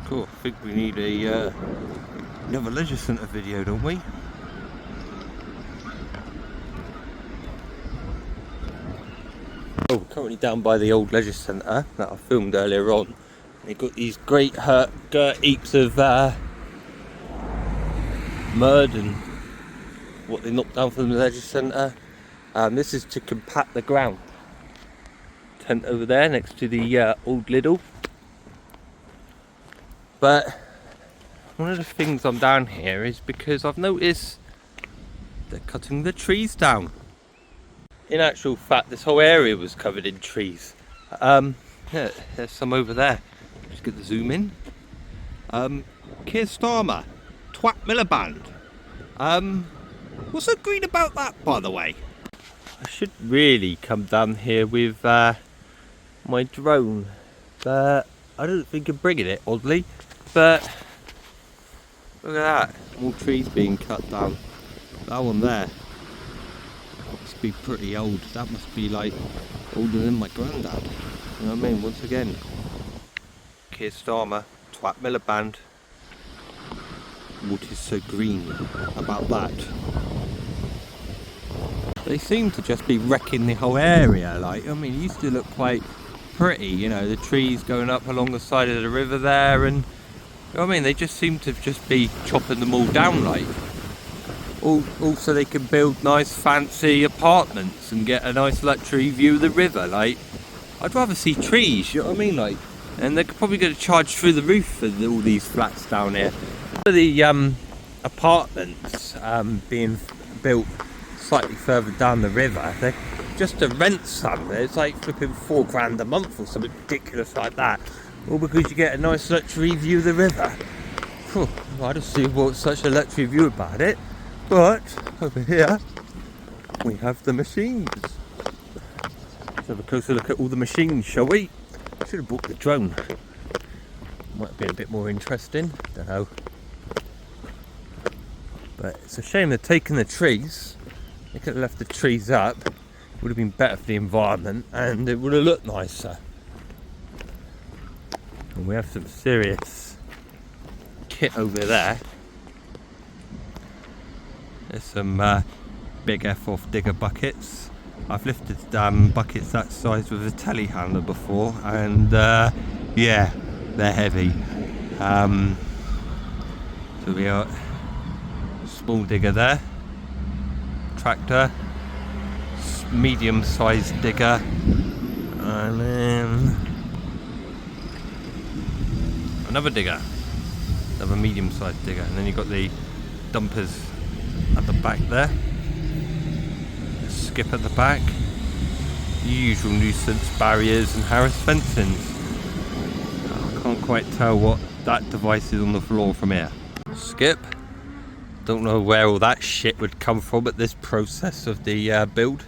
Cool, I think we need another leisure centre video, don't we? Oh, we're currently down by the old leisure centre that I filmed earlier on. They've got these great heaps of mud and what they knocked down from the leisure centre. This is to compact the ground. Tent over there next to the old Lidl. But one of the things I'm down here is because I've noticed they're cutting the trees down. In actual fact, this whole area was covered in trees. Yeah, there's some over there. Just get the zoom in. Keir Starmer, Twat Miliband. What's so green about that, by the way? I should really come down here with my drone, but I don't think I'm bringing it, oddly. But look at that, more trees being cut down. That one there must be pretty old. That must be like older than my granddad. You know what I mean? Once again, Keir Starmer, Twat Miliband. What is so green about that? They seem to just be wrecking the whole area. Like, I mean, it used to look quite pretty, you know, the trees going up along the side of the river there, and you know what I mean, they just seem to just be chopping them all down, like. Also, they can build nice fancy apartments and get a nice luxury view of the river. Like, I'd rather see trees, you know what I mean, like. And they're probably going to charge through the roof for all these flats down here. The apartments being built slightly further down the river, they just to rent some, it's like flipping £4 a month or something ridiculous like that, all because you get a nice luxury view of the river. Whew, I don't see what's such a luxury view about it, but over here we have the machines. Let's have a closer look at all the machines, shall we? I should have brought the drone. Might have been a bit more interesting, don't know. But it's a shame they're taking the trees. They could have left the trees up. It would have been better for the environment and it would have looked nicer. And we have some serious kit over there. There's some big F-off digger buckets. I've lifted buckets that size with a telehandler before, and yeah, they're heavy. So we got small digger there, tractor, medium-sized digger, and then another digger, another medium-sized digger, and then you've got the dumpers at the back there, a skip at the back, the usual nuisance barriers and Harris fencing. I can't quite tell what that device is on the floor from here. Skip. Don't know where all that shit would come from at this process of the build.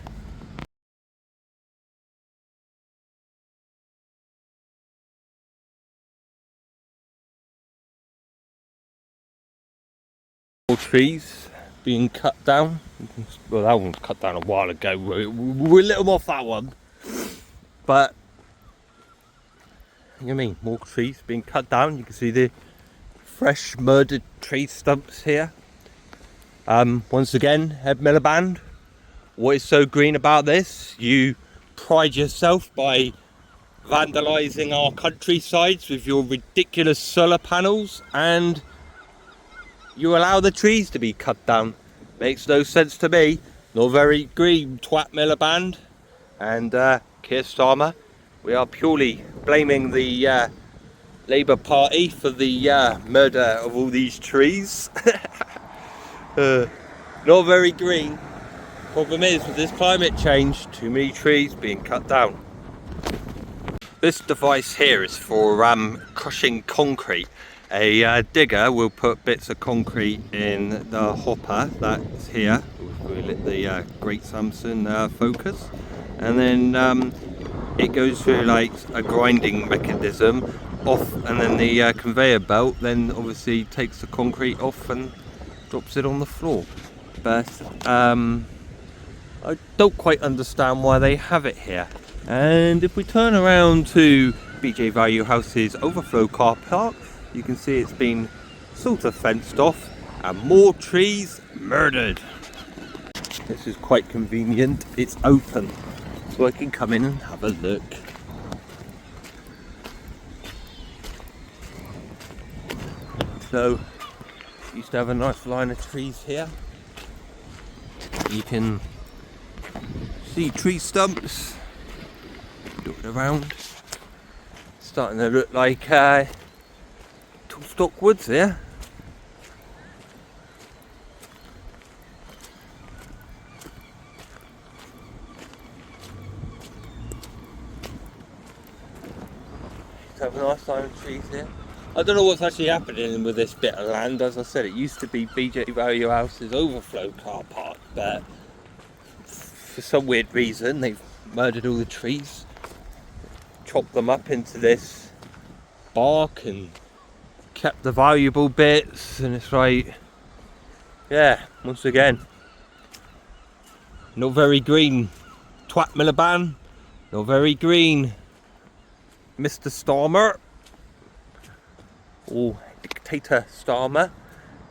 More trees being cut down. Well, that one was cut down a while ago. We lit them off that one. But, you know what I mean, more trees being cut down. You can see the fresh murdered tree stumps here. Once again, Head Miliband, what is so green about this? You pride yourself by vandalising our countrysides with your ridiculous solar panels, and you allow the trees to be cut down. Makes no sense to me. Not very green, Twat Miliband and Keir Starmer. We are purely blaming the Labour Party for the murder of all these trees. Not very green. Problem is, with this climate change, too many trees being cut down. This device here is for crushing concrete. A digger will put bits of concrete in the hopper that's here. We lit the Great Samson focus, and then it goes through like a grinding mechanism off, and then the conveyor belt then obviously takes the concrete off and drops it on the floor. But I don't quite understand why they have it here. And if we turn around to BJ Value House's overflow car park, you can see it's been sort of fenced off, and more trees murdered. This is quite convenient, it's open, so I can come in and have a look. So, used to have a nice line of trees here. You can see tree stumps dotted around. Starting to look like tall stock woods here. Have a nice line of trees here. I don't know what's actually happening with this bit of land. As I said, it used to be BJ Value House's overflow car park, but for some weird reason they've murdered all the trees, chopped them up into this bark and kept the valuable bits, and it's like, yeah, once again, not very green. Twat Miliband, not very green. Mr. Starmer, or Dictator Starmer.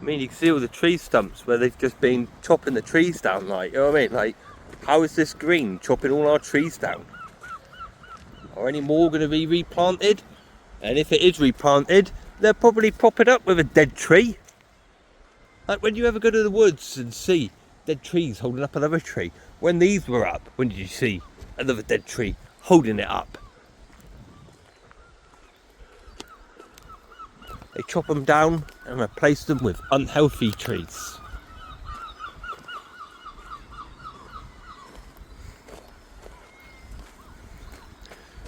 I mean, you can see all the tree stumps where they've just been chopping the trees down, like, you know what I mean? Like, how is this green, chopping all our trees down? Are any more going to be replanted? And if it is replanted, they'll probably prop it up with a dead tree. Like, when you ever go to the woods and see dead trees holding up another tree? When these were up, when did you see another dead tree holding it up? They chop them down and replace them with unhealthy trees.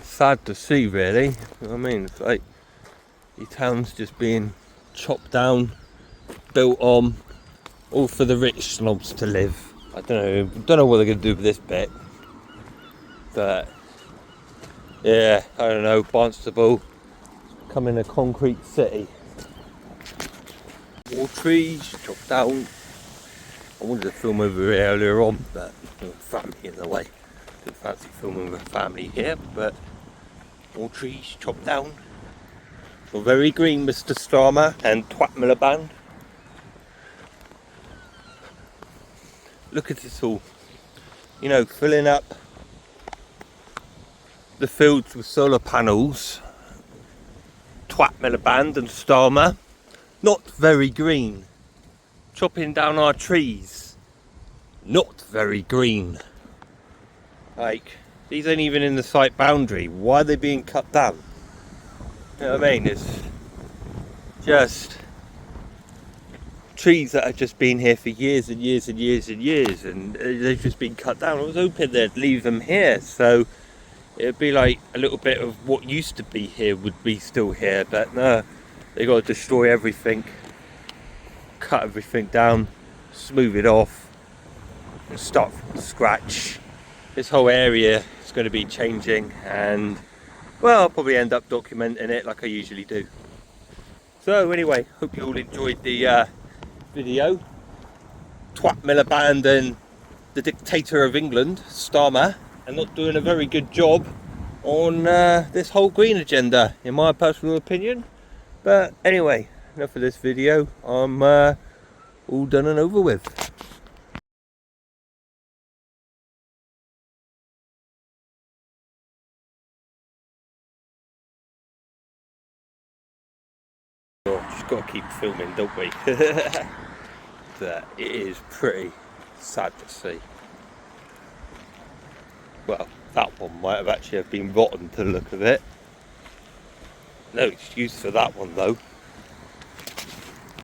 Sad to see, really. You know what I mean? It's like your town's just being chopped down, built on, all for the rich snobs to live. I don't know what they're going to do with this bit, but yeah, I don't know. Barnstaple becoming a concrete city. More trees chopped down. I wanted to film over here earlier on, but there was family in the way. Didn't fancy filming with family here, but more trees chopped down. So very green, Mr. Starmer and Twat Miliband. Look at this all. You know, filling up the fields with solar panels. Twat Miliband and Starmer. Not very green. Chopping down our trees. Not very green. Like, these ain't even in the site boundary. Why are they being cut down? You know what I mean? It's just trees that have just been here for years and years and years and years, and they've just been cut down. I was hoping they'd leave them here, so it'd be like a little bit of what used to be here would be still here, but no, they got to destroy everything, cut everything down, smooth it off, and start from scratch. This whole area is going to be changing, and well, I'll probably end up documenting it like I usually do. So anyway, hope you all enjoyed the video. Twat Miliband and the dictator of England, Starmer, are not doing a very good job on this whole green agenda, in my personal opinion. But anyway, enough of this video. I'm all done and over with. Just got to keep filming, don't we? But it is pretty sad to see. Well, that one might have actually have been rotten to the look of it. No excuse for that one though.